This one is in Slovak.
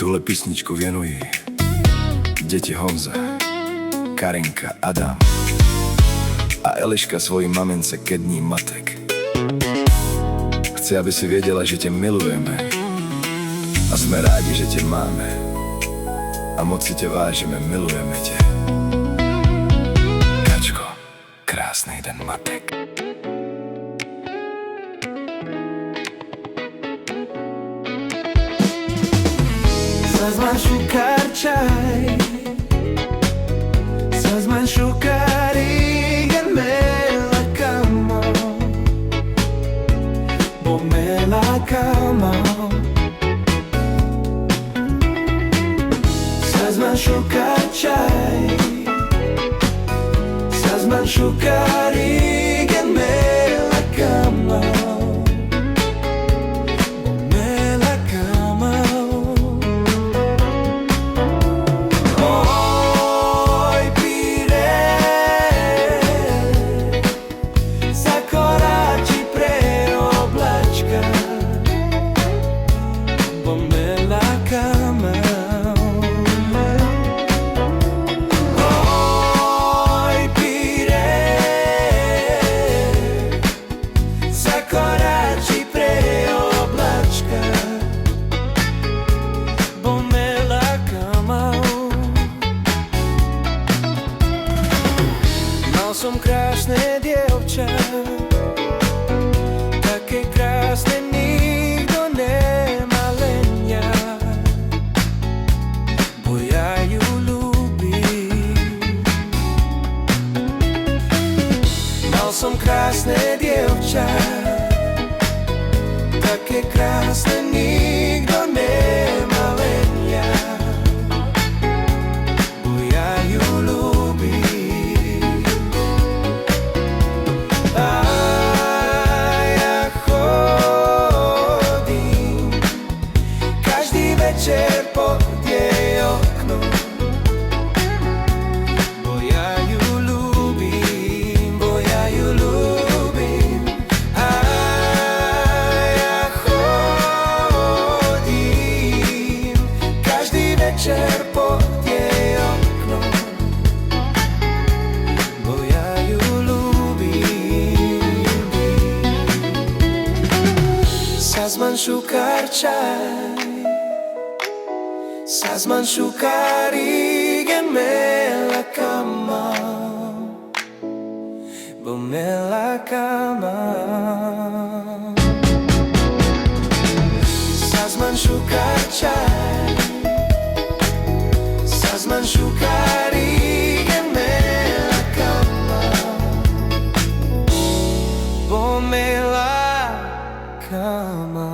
Tule písničku věnuji děti Honza, Karinka, Adam a Eliška svojí mamince ke dní matek. Chci, aby si věděla, že tě milujeme a jsme rádi, že tě máme a moc si tě vážíme, milujeme tě. Kačko, krásný den matek. Sazman şukar çay, sazman şukar igen mela kamo, bo mela kamo. Sazman şukar çay, sazman şukar igen mela kamo. Mal som krásne dievča, také krásne nikto nemá len ja, bo ja ju ľúbim. Mal som krásne dievča, také krásne nikto nemá len ja, bo ja ju ľúbim. Večer pod jej oknom, bo ja ju ľúbim, bo ja ju ľúbim. A ja chodím každý večer pod jej oknom, bo ja ju ľúbim. Sazman šukar čaj, sazman šukar igen mela kamo, bo mela kamo. Sazman šukar čaj, sazman šukar igen mela kamo, bo mela kamo.